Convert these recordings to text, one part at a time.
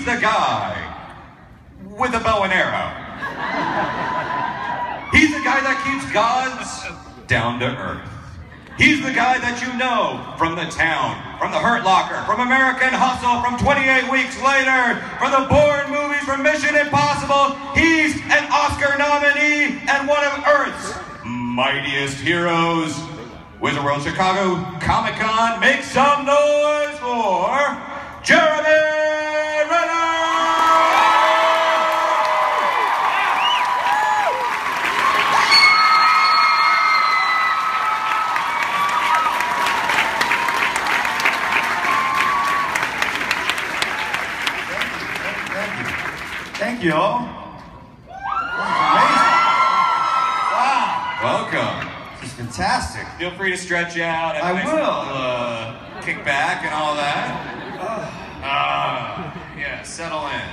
the guy with a bow and arrow. He's the guy that keeps gods down to earth. He's the guy that you know from The Town, from The Hurt Locker, from American Hustle, from 28 Weeks Later, from the Bourne movies, from Mission Impossible. He's an Oscar nominee and one of Earth's mightiest heroes. Wizard World Chicago Comic-Con, make some noise for Jeremy Renner! Thank you all. This is amazing. Wow. Welcome. This is fantastic. Feel free to stretch out. I will. Kick back and all that. Yeah, settle in.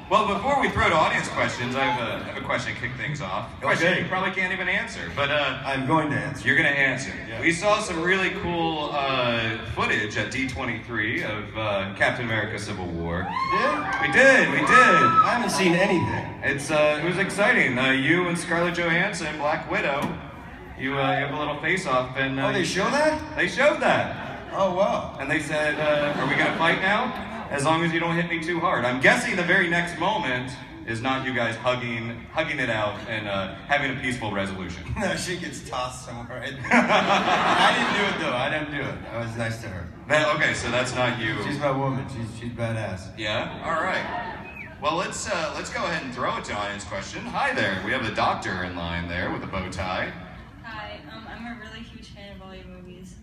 Well, before we throw to audience questions, I have a question to kick things off. A question you probably can't even answer, but I'm going to answer. You're going to answer. Yeah. We saw some really cool footage at D23 of Captain America: Civil War. Yeah? We did. I haven't seen anything. It was exciting. You and Scarlett Johansson, Black Widow, you have a little face-off, and Oh, they show that? They showed that. Oh, wow. And they said, are we going to fight now? As long as you don't hit me too hard. I'm guessing the very next moment is not you guys hugging it out and having a peaceful resolution. No, she gets tossed somewhere. I didn't do it, though. I didn't do it. I was nice to her. Okay, so that's not you. She's my woman. She's badass. Yeah? All right. Well, let's go ahead and throw it to audience question. Hi there. We have the doctor in line there with a bow tie. Hi, I'm a really huge fan of all your movies.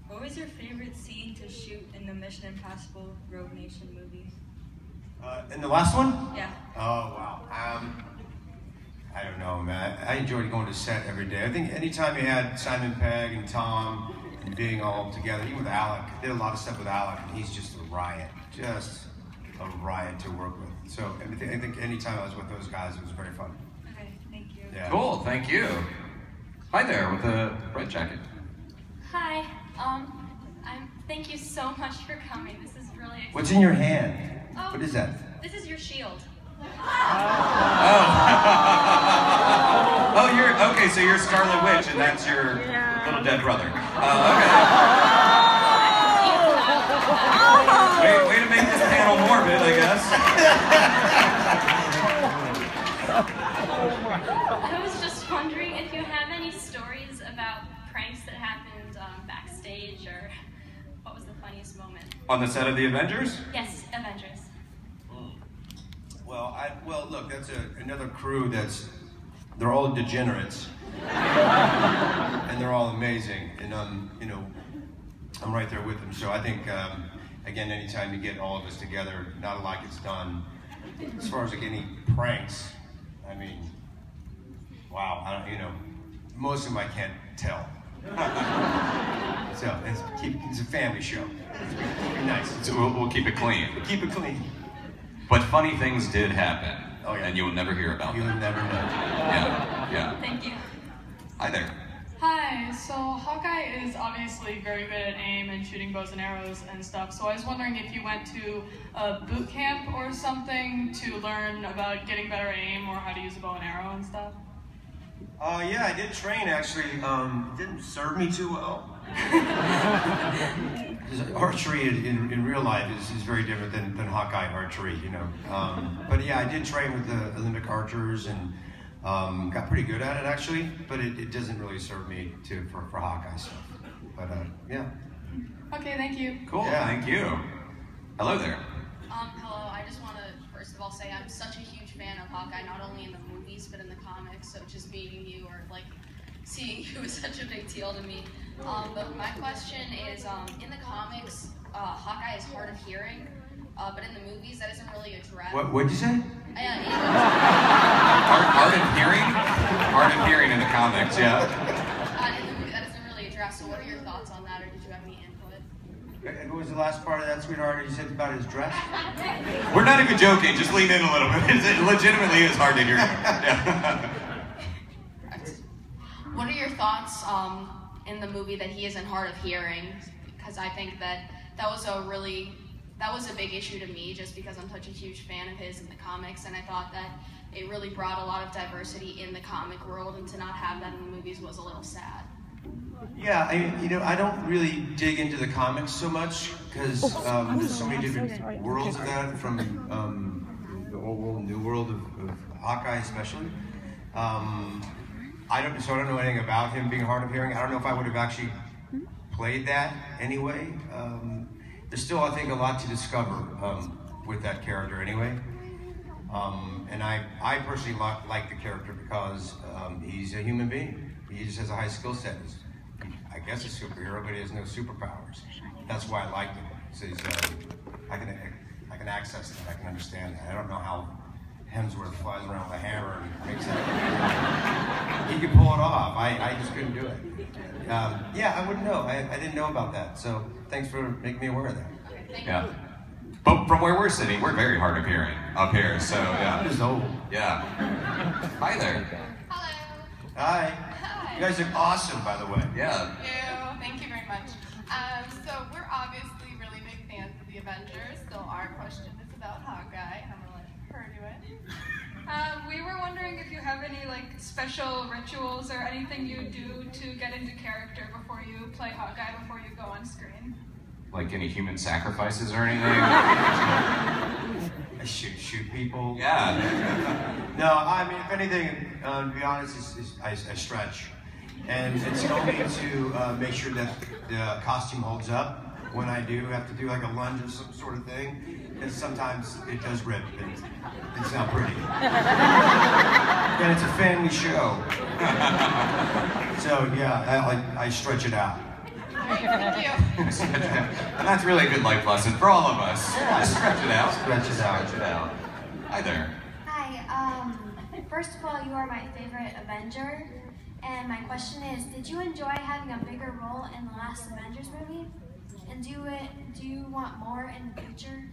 What was your favorite scene to shoot in the Mission Impossible Rogue Nation movie? And the last one? Yeah. Oh, wow. I don't know, man. I enjoyed going to set every day. I think anytime you had Simon Pegg and Tom and being all together, even with Alec, did a lot of stuff with Alec, and he's just a riot. Just a riot to work with. So I think anytime I was with those guys, it was very fun. Okay, thank you. Yeah. Cool, thank you. Hi there with the red jacket. Hi, thank you so much for coming. This is really exciting. What's in your hand? Oh, What is that? This is your shield. Oh, okay, so you're Scarlet Witch and that's your little dead brother. Okay. Way to make this panel morbid, I guess. I was just wondering if you have any stories about pranks that happened backstage, or what was the funniest moment? On the set of The Avengers? Yes, Avengers. Well, look, that's another crew they're all degenerates. And they're all amazing. And, I'm right there with them. So I think, again, anytime you get all of us together, not a lot gets done. As far as like any pranks, I mean, wow, most of them I can't tell. So it's a family show. Be nice. So we'll keep it clean. Keep it clean. But funny things did happen. Oh, yeah. And you'll never hear about You'll them. never know. Yeah. Thank you. Hi there. Hi, so Hawkeye is obviously very good at aim and shooting bows and arrows and stuff, so I was wondering if you went to a boot camp or something to learn about getting better aim or how to use a bow and arrow and stuff? Yeah, I did train actually. It didn't serve me too well. Archery in real life is very different than Hawkeye archery, But yeah, I did train with the Olympic archers and got pretty good at it actually, but it doesn't really serve me for Hawkeye stuff. But yeah. Okay, thank you. Cool, Yeah. thank you. Hello there. Hello, I just want to first of all say I'm such a huge fan of Hawkeye, not only in the movies but in the comics, so just meeting you or like seeing you is such a big deal to me. But my question is, in the comics, Hawkeye is hard of hearing, but in the movies that isn't really addressed. What'd you say? Hard of hearing? Hard of hearing in the comics, yeah. In the movie that isn't really addressed, so what are your thoughts on that, or did you have any input? What was the last part of that, sweetheart? You said about his dress? We're not even joking, just lean in a little bit. It legitimately is hard to hear. Yeah. What are your thoughts in the movie that he isn't hard of hearing? Because I think that was a really that was a big issue to me just because I'm such a huge fan of his in the comics, and I thought that it really brought a lot of diversity in the comic world, and to not have that in the movies was a little sad. Yeah, I don't really dig into the comics so much because there's so many different worlds of that, from the old world, new world of Hawkeye especially. So I don't know anything about him being hard of hearing. I don't know if I would have actually played that anyway. There's still, I think, a lot to discover with that character anyway. And I personally like the character because he's a human being. He just has a high skill set. I guess a superhero, but he has no superpowers. That's why I liked him. So I can access that. I can understand that. I don't know how Hemsworth flies around with a hammer and makes it. He could pull it off. I just couldn't do it. Yeah, I wouldn't know. I didn't know about that. So thanks for making me aware of that. Yeah. But from where we're sitting, we're very hard of hearing up here. So yeah. I'm just old. Yeah. Hi there. Hello. Hi. Hi. You guys look awesome, by the way. Yeah. Thank you very much. So we're obviously really big fans of the Avengers, so our question is about Hawkeye, and I'm gonna let her do it. We were wondering if you have any special rituals or anything you do to get into character before you play Hawkeye, before you go on screen. Like any human sacrifices or anything? I shoot people. Yeah. No, I mean, if anything, to be honest, I stretch. And it's only to make sure that the costume holds up when I do have to do like a lunge or some sort of thing. Because sometimes it does rip and it's not pretty. And it's a family show. So yeah, I stretch it out. Thank you. And that's really a good life lesson for all of us. Yeah, stretch it out. Stretch it out. Stretch it out. Hi there. Hi, first of all, you are my favorite Avenger. And my question is, did you enjoy having a bigger role in the last Avengers movie? And do you want more in the future?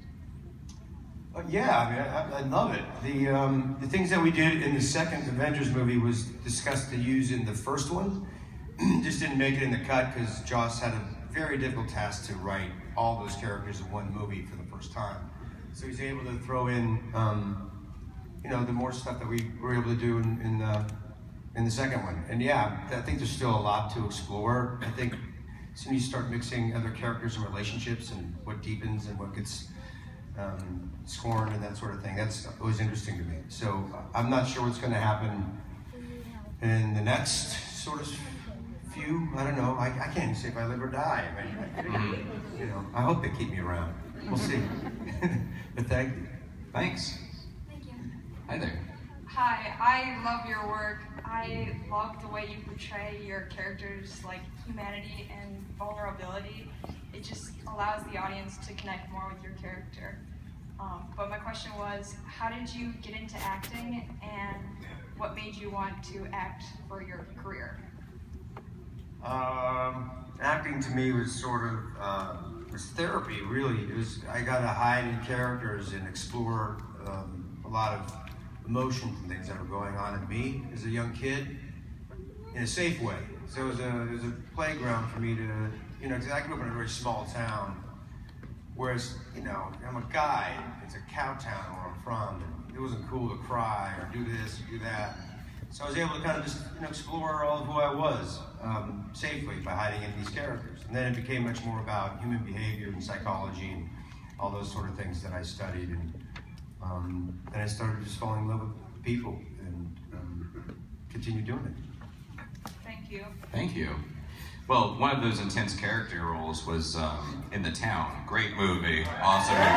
Yeah, I mean, I love it. The things that we did in the second Avengers movie was discussed to use in the first one. Just didn't make it in the cut because Joss had a very difficult task to write all those characters in one movie for the first time. So he's able to throw in, the more stuff that we were able to do in the second one. And yeah, I think there's still a lot to explore. I think as soon as you start mixing other characters and relationships and what deepens and what gets scorned and that sort of thing, that's always interesting to me. So I'm not sure what's going to happen in the next sort of few. I don't know. I can't even say if I live or die. I mean, I hope they keep me around. We'll see. But thank you. Thanks. Thank you. Hi there. Hi, I love your work. I love the way you portray your characters' humanity and vulnerability. It just allows the audience to connect more with your character. But my question was, how did you get into acting, and what made you want to act for your career? Acting to me was sort of was therapy, really. I got to hide in characters and explore a lot of emotions and things that were going on in me as a young kid in a safe way. So it was a playground for me to, because I grew up in a very small town, whereas, I'm a guy, it's a cow town where I'm from, and it wasn't cool to cry or do this or do that. So I was able to kind of just, explore all of who I was safely by hiding in these characters. And then it became much more about human behavior and psychology and all those sort of things that I studied. And then I started just falling in love with people and continued doing it. Thank you. Thank you. Well, one of those intense character roles was in The Town. Great movie, awesome movie.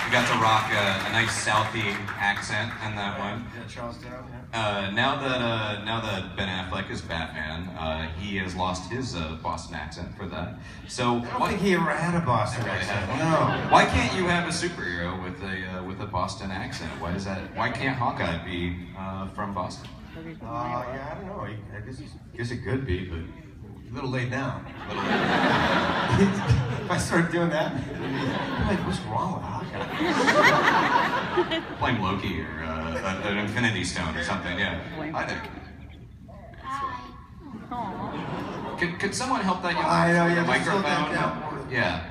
You got to rock a nice Southie accent in that one. Yeah, Charlestown, yeah. Now that Ben Affleck is Batman, he has lost his Boston accent for that. So I don't think he ever had a Boston accent. No. Why can't you have a superhero with a Boston accent? Why can't Hawkeye be from Boston? Yeah, I don't know. I guess it could be, but a little late now. If I start doing that, I'm like, what's wrong with Hawkeye? Playing Loki or an Infinity Stone or something, yeah. Hi there. Hi. Could someone help that young I know, yeah, microphone? just hold that down. Yeah.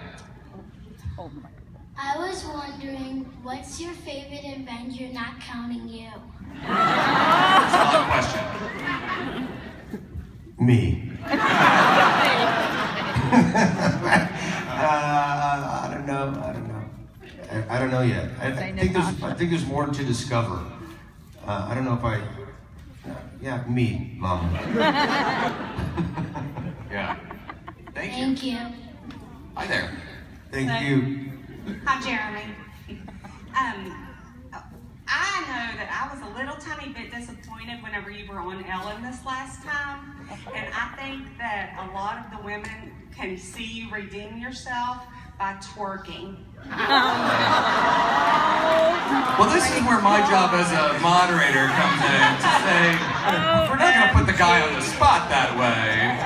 I was wondering, what's your favorite Avenger not counting you? Solid question. Me. I don't know. I don't know yet. I think there's more to discover. I don't know if I. Yeah, me, Mom. Yeah. Thank you. Hi there. Thank you. Hi, Jeremy. I know that I was a little tiny bit disappointed whenever you were on Ellen this last time, and I think that a lot of the women can see you redeem yourself by twerking. Well, this is where my job as a moderator comes in to say, we're not going to put the guy on the spot that way.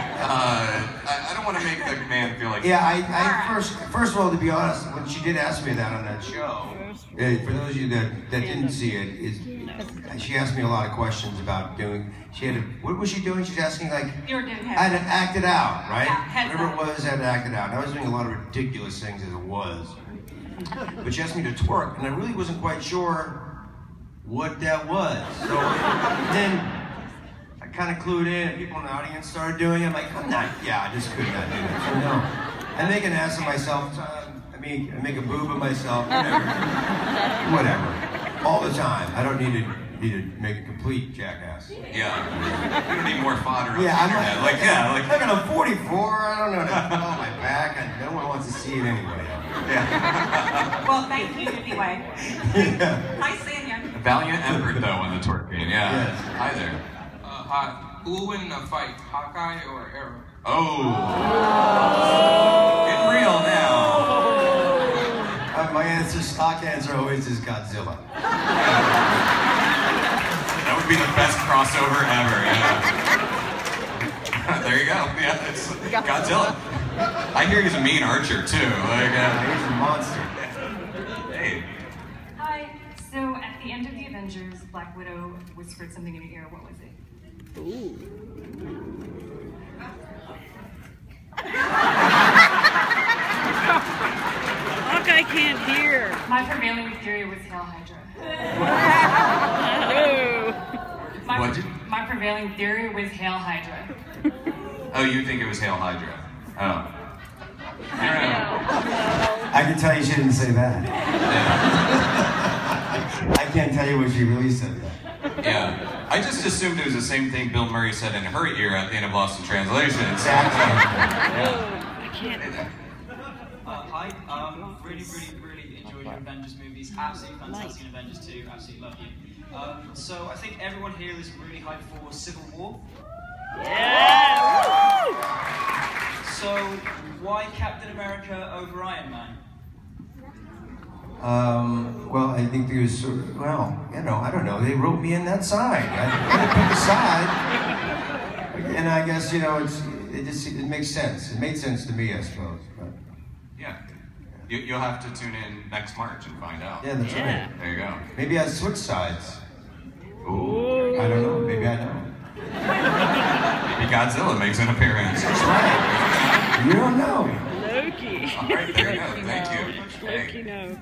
I don't want to make the man feel like... Yeah, I first of all, to be honest, when she did ask me that on that show, for those of you that didn't see it, she asked me a lot of questions about doing... What was she doing? She's asking, like... You were doing I had to act it out, right? Yeah, whatever it was, I had to act it out. And I was doing a lot of ridiculous things as it was. But she asked me to twerk, and I really wasn't quite sure what that was. So then I kind of clued in, and people in the audience started doing it. I'm like, I just could not do that. So no. I make an ass of myself. I make a boob of myself. Whatever. All the time. I don't need to make a complete jackass. Yeah. You don't need more fodder on the I'm internet. Look at I'm 44. I don't know how to fall my back, and no one wants to see it anyway. Yeah. Well, thank you anyway. Yeah. Nice seeing you. A valiant effort, though, on the twerking. Yeah. Yes. Hi there. Hi. Who will win a fight, Hawkeye or Arrow? Oh. Getting real now. My stock answer always is Godzilla. That would be the best crossover ever, yeah. There you go. Yeah, it's Godzilla. I hear he's a mean archer, too. He's a monster. Hey. Hi. So, at the end of the Avengers, Black Widow whispered something in your ear. What was it? Ooh. Hawkeye can't hear. My prevailing theory was Hail Hydra. My prevailing theory was Hail Hydra. Oh, you think it was Hail Hydra? Oh. I don't know. I can tell you she didn't say that. Yeah. I can't tell you what she really said that. Yeah. I just assumed it was the same thing Bill Murray said in her ear at the end of Lost in Translation. Exactly. Yeah. I can't. Hi, really enjoyed your Avengers movies. Absolutely fantastic in Avengers 2. Absolutely love you. So I think everyone here is really hyped for Civil War. Yeah! So why Captain America over Iron Man? Well, I think there's I don't know. They wrote me in that side. I had to pick a side. And I guess, it makes sense. It made sense to me, I suppose. But. Yeah. You'll have to tune in next March and find out. Yeah, that's right. There you go. Maybe I switch sides. Ooh. I don't know. Maybe I know. Maybe Godzilla makes an appearance. That's right. You don't know. Loki. All right, there you go. Thank you. Loki, no.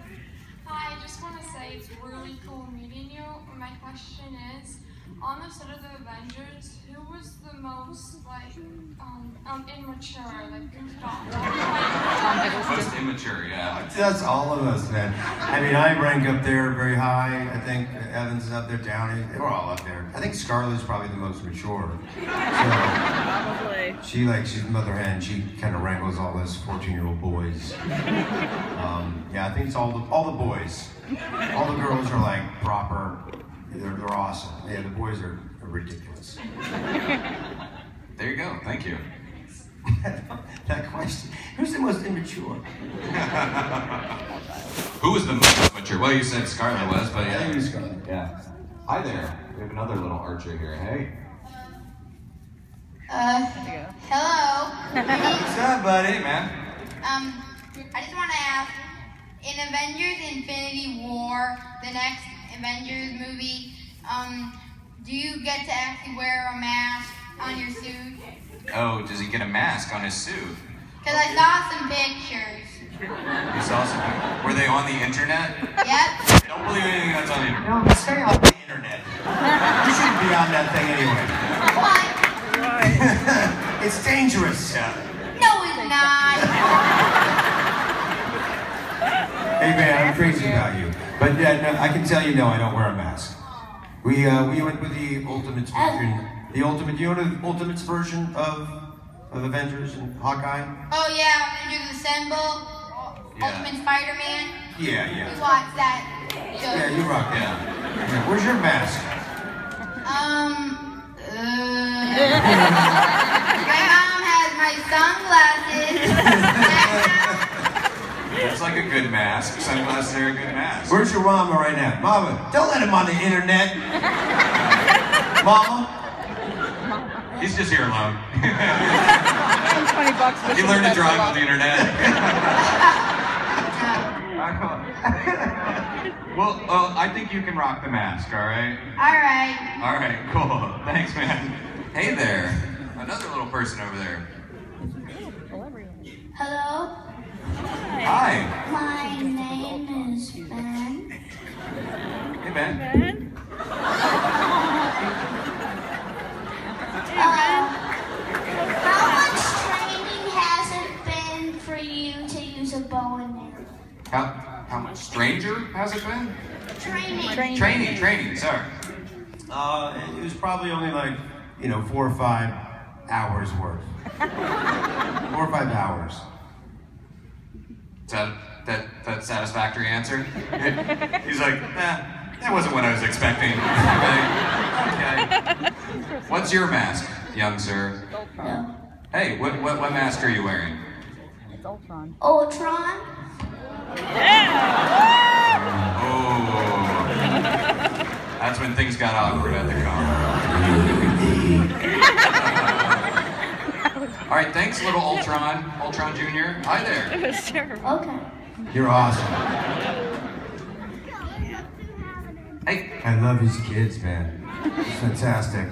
Hi, I just want to say it's really cool meeting you. My question is, on the set of the Avengers, who was the most immature, goofed off? Most immature, yeah. That's all of us, man. I mean, I rank up there very high. I think Evans is up there, Downey. They were all up there. I think Scarlett's probably the most mature. So, Probably. she's mother hen. She kind of wrangles all those 14-year-old boys. Yeah, I think it's all the boys. All the girls are like proper. They're awesome. Yeah, the boys are ridiculous. There you go. Thank you. That question. Who's the most immature? Who was the most immature? Well, you said Scarlett was, but yeah. I Scarlett. Yeah. Hi there. We have another little archer here. Hey. Hello. What's up, buddy? Hey, man. I just want to ask, in Avengers Infinity War, the next Avengers movie, do you get to actually wear a mask on your suit? Oh, does he get a mask on his suit? Because I saw some pictures. You saw some? Were they on the internet? Yep. Don't believe anything that's on the internet. No, stay off the internet. You shouldn't be on that thing anyway. Why? It's dangerous. Yeah. No, it's not. Hey man, I'm crazy about you. But no, I can tell you, no, I don't wear a mask. We went with the Ultimates version. The Ultimate, you know the Ultimates version of Avengers and Hawkeye? Oh yeah, Avengers Assemble, Yeah. Ultimate Spider-Man. Yeah. We watched that show. Yeah, you rock that. Yeah. Where's your mask? My mom has my sunglasses. That's like a good mask. Sunglasses are a good mask. Where's your mama right now? Mama, don't let him on the internet. Mama? He's just here alone. $20. He learned to drive on the internet. Well, I think you can rock the mask, all right? All right. All right, cool. Thanks, man. Hey there. Another little person over there. Hello, Hi. my name is Ben. Hey, Ben. How much training has it been for you to use a bow and arrow? How much stranger has it been? Training. Sorry. It was probably only like, 4 or 5 hours worth. 4 or 5 hours. Is that satisfactory answer? He's like, that wasn't what I was expecting. Okay. What's your mask, young sir? No. Hey, what mask are you wearing? It's Ultron. Ultron? Oh. That's when things got awkward at the con. All right, thanks, little Ultron Jr. Hi there. It was terrible. Okay. You're awesome. Hey. I love these kids, man. It's fantastic.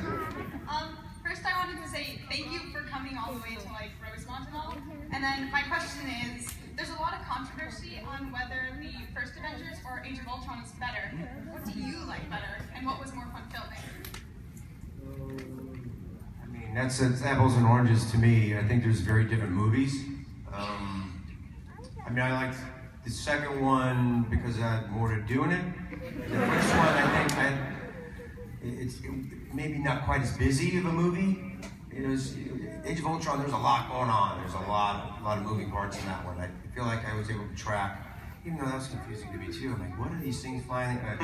First I wanted to say thank you for coming all the way to Rosemont and all. And then my question is, there's a lot of controversy on whether the first Avengers or Age of Ultron is better. What do you like better, and what was more fun filming? I mean, that's apples and oranges to me. I think there's very different movies. I liked the second one because I had more to do in it. The first one, I think, it's maybe not quite as busy of a movie. Age of Ultron, there's a lot going on. There's a lot of moving parts in that one. I feel like I was able to track, even though that was confusing to me too. I'm like, what are these things flying? I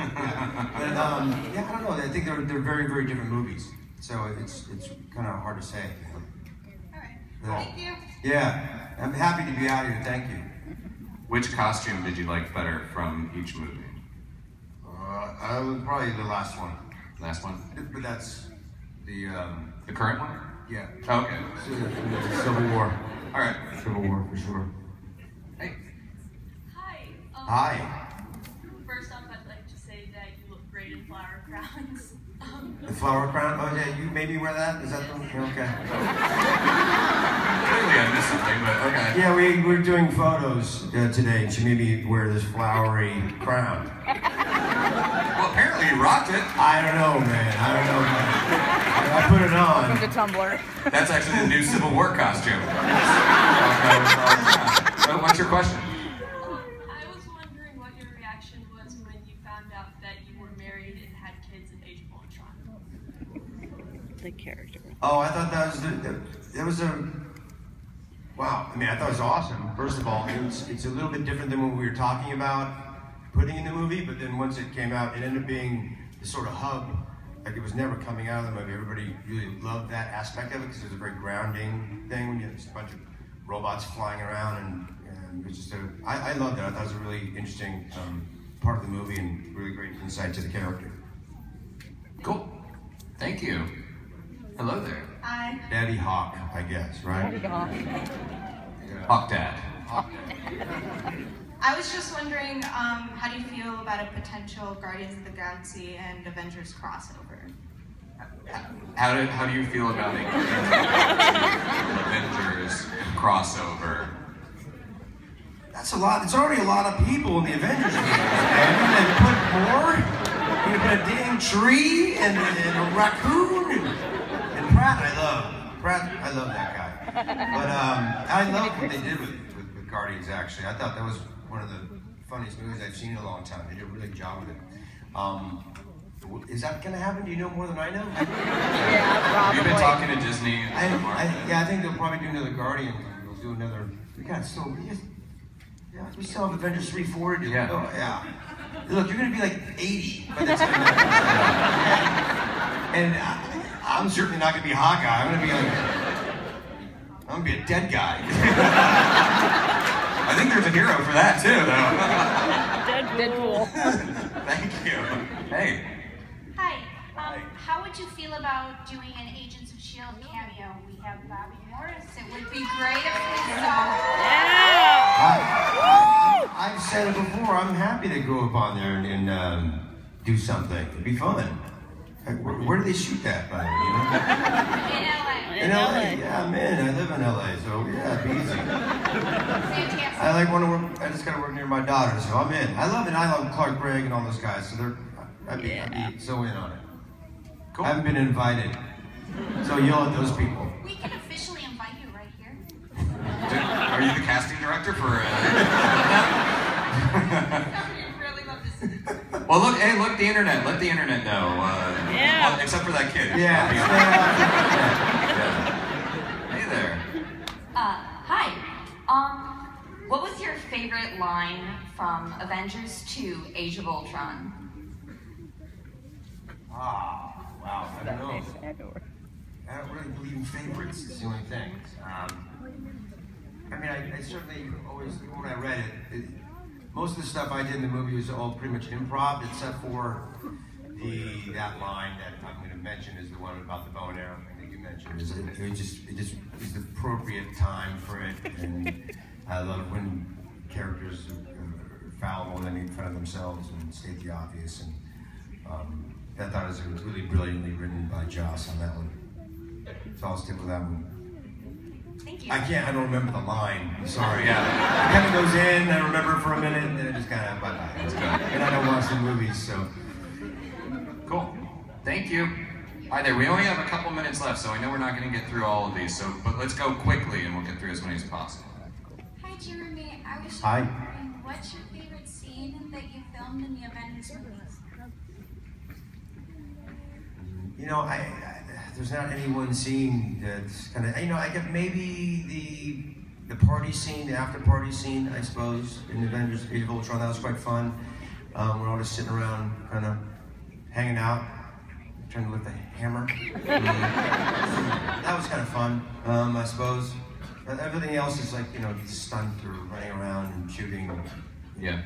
don't know. I think they're very, very different movies. So it's kind of hard to say. All right. Thank you. Yeah, I'm happy to be out here. Thank you. Which costume did you like better from each movie? Probably the last one. Last one? But that's the current one? Yeah. Okay. Civil War. All right. Civil War for sure. Hey. Hi. Hi. First off, I'd like to say that you look great in flower crowns. The flower crown? Oh yeah, you made me wear that? Is that the okay? Clearly I missed something, but okay. Yeah, we're doing photos today, and she made me wear this flowery crown. Well, apparently you rocked it. I don't know, man. I put it on. Welcome to Tumblr. That's actually the new Civil War costume. So what's your question? I was wondering what your reaction was when you found out that you were married and had kids in Age of Ultron. The character. Oh, I thought that was wow. I mean, I thought it was awesome. First of all, it's a little bit different than what we were talking about putting in the movie, but then once it came out, it ended up being the sort of hub. Like it was never coming out of the movie. Everybody really loved that aspect of it because it was a very grounding thing when you had just a bunch of robots flying around, and it was just I loved it. I thought it was a really interesting part of the movie and really great insight to the character. Cool. Thank you. Hello there. Hi. Daddy Hawk, I guess, right? Daddy Hawk. Hawk Dad. I was just wondering, how do you feel about a potential Guardians of the Galaxy and Avengers crossover? How do you feel about a Avengers crossover? That's a lot. It's already a lot of people in the Avengers movie. And then put more. You put a dang tree and a raccoon and Pratt. I love that guy. But I love what they did with Guardians. Actually, I thought that was one of the funniest movies I've seen in a long time. They did a really good job with it. Is that going to happen? Do you know more than I know? Yeah, probably. You've been talking to Disney. I think they'll probably do another Guardian. They'll do another. We still have Avengers 3, 4 to do. Yeah. Oh, yeah. Look, you're going to be like 80 by the time. And I'm certainly not going to be Hawkeye. I'm going to be a dead guy. I think there's a hero for that too, Deadpool. Thank you. Hey. Hi. How would you feel about doing an Agents of S.H.I.E.L.D. cameo? We have Bobby Morris. It would be great if we saw. I've said it before. I'm happy to go up on there and do something. It'd be fun. Where do they shoot that, by the way? You know? In LA. Yeah, I'm in. I live in LA, so yeah, it'd be easy. I just gotta work near my daughter, so I'm in. I love Clark Gregg and all those guys, so I'd be so in on it. Cool. I haven't been invited, so yell at those people. We can officially invite you right here. Are you the casting director for? Really love to see. Well, look, the internet. Let the internet know. Yeah. Well, except for that kid. Yeah. Hey there. Hi. What was your favorite line from Avengers 2: Age of Ultron? Wow. I don't know. I don't really believe in favorites. It's the only thing. I certainly always, when I read it, most of the stuff I did in the movie was all pretty much improv, except for that line that I'm going to mention is the one about the bow and arrow thing that you mentioned. It just is the appropriate time for it, and I love when characters are fallible and they make fun of themselves and state the obvious. And I thought it was really brilliantly written by Joss on that one. So I'll stick with that one. Thank you. I don't remember the line. I'm sorry. Yeah. It kind of goes in, I remember it for a minute, and then it just kind of bye-bye. And I don't watch the movies, so. Cool. Thank you. Hi there. We only have a couple minutes left, so I know we're not going to get through all of these. But let's go quickly, and we'll get through as many as possible. Hi, Jeremy. I was Hi. wondering, what's your favorite scene that you filmed in the Avengers movies? You know, there's not any one scene that's kind of, I get maybe the party scene, the after party scene, I suppose, in Avengers Age of Ultron. That was quite fun. We're all just sitting around, kind of hanging out, trying to lift a hammer. That was kind of fun, I suppose. But everything else is like, stunt or running around and shooting. Yeah.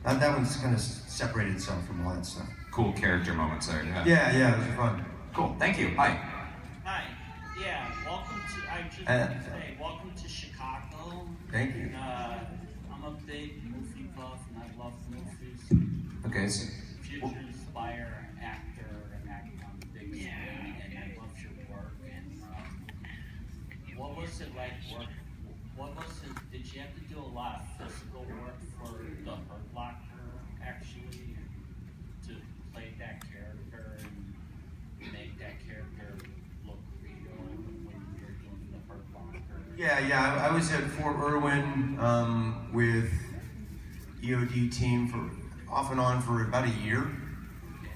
That one's kind of separated itself from all that stuff. Cool character moments there. Yeah, it was fun. Cool. Thank you. Hi. Hi. Yeah. Welcome to Chicago. Thank you. I'm a big movie buff, and I love movies. Okay. So, Future Inspire actor and acting on the big screen, and I love your work. And what was it like work? Did you have to do a lot of physical work for the Hurt Locker actually to play that character and make that character look real when you were doing the Hurt Locker? Yeah. I was at Fort Irwin with EOD team off and on for about a year.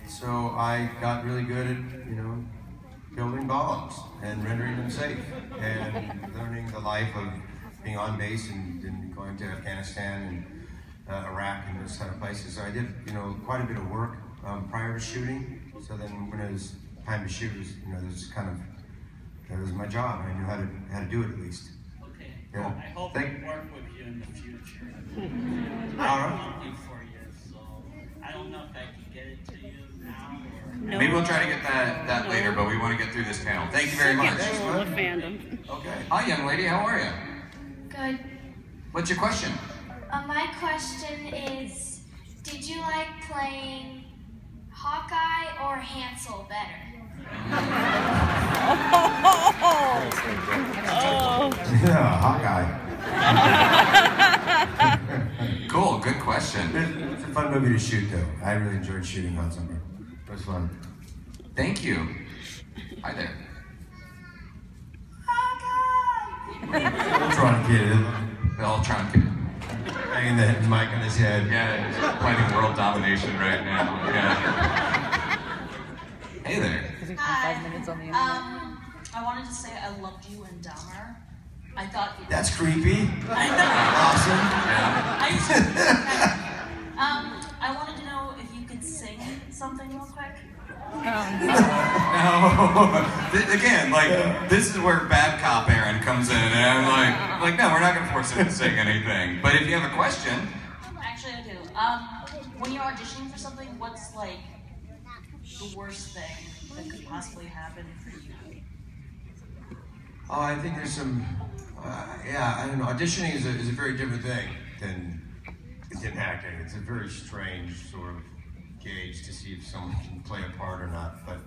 So I got really good at, building bombs and rendering them safe and learning the life of being on base and going to Afghanistan and Iraq and those kind of places. So I did, quite a bit of work prior to shooting. So then when it was time to shoot, that was my job. I knew how to do it at least. Okay. Yeah. I hope I work with you in the future. All right. I've known you for years, so I don't know if I can get it to you now or. Maybe we'll try to get that later, but we want to get through this panel. Thank you very much. Okay. Hi, young lady. How are you? Good. What's your question? My question is, did you like playing Hawkeye or Hansel better? Yeah, Hawkeye. good question. It's a fun movie to shoot, though. I really enjoyed shooting Hot Summer. It was fun. Thank you. Hi there. Ultron kid. The Ultron kid. Hanging the mic on his head. Yeah, he's planning world domination right now. Yeah. Hey there. Hi. 5 minutes on the internet. I wanted to say I loved you in Dahmer. I thought you. That's creepy. I know. Awesome. I wanted to know if you could sing something real quick. No. Again, like, this is where bad cop Aaron comes in, and I'm like, no, we're not gonna force him to sing anything. But if you have a question. Actually, I do. When you're auditioning for something, what's like the worst thing that could possibly happen for you? Oh, I think there's some, I don't know. Auditioning is a very different thing than acting. It's a very strange sort of gauge to see if someone can play a part or not. But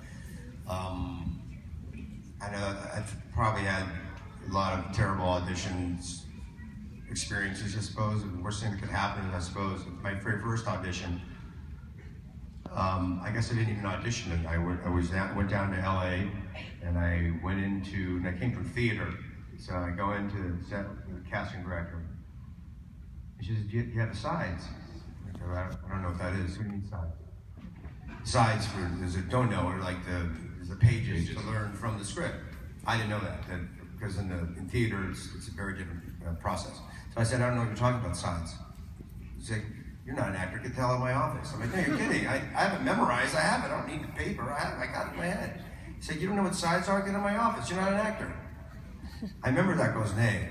I know that I've probably had a lot of terrible auditions experiences, I suppose. The worst thing that could happen is, I suppose, my very first audition, I guess I didn't even audition it. I went down to LA and I came from theater. So I go into set with the casting director. And she says, do you have the sides? I go, I don't know what that is. What do you mean sides? Sides, for those that don't know, are like the pages to learn from the script. I didn't know that because in theater it's a very different process. So I said, I don't know what you're talking about, sides. She's like, you're not an actor, get the hell out of my office. I'm like, no, you're kidding. I have it memorized, I have it, I don't need the paper, I got it in my head. He said, you don't know what sides are, get out of my office, you're not an actor. I remember that goes, nay.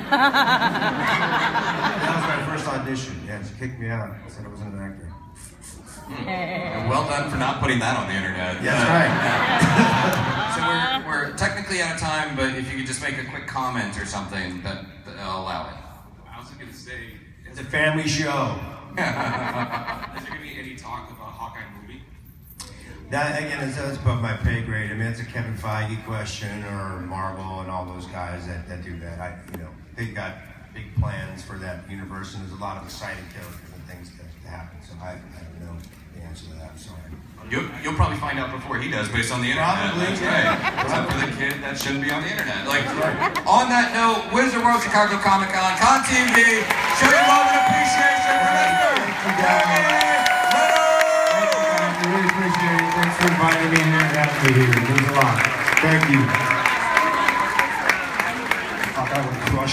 That was my first audition. Yeah, she kicked me out. I said I wasn't an actor. Well done for not putting that on the internet. Yeah, that's right. So we're technically out of time, but if you could just make a quick comment or something, that I'll allow it. I was going to say, it's a family show. Is there going to be any talk of a Hawkeye movie? That, again, that's above my pay grade. I mean, it's a Kevin Feige question, or Marvel and all those guys that do that. They've got big plans for that universe, and there's a lot of exciting characters and things to happen. So I don't know the answer to that. I'm sorry. You'll probably find out before he does, based on the internet. Probably, that's right. Except for the kid that shouldn't be on the internet. Like, on that note, Wizard World Chicago Comic Con, Con TV, show your love and appreciation for Renner. I really appreciate it. Thanks for inviting me in here and having me here. It means a lot. Thank you. I thought I would crush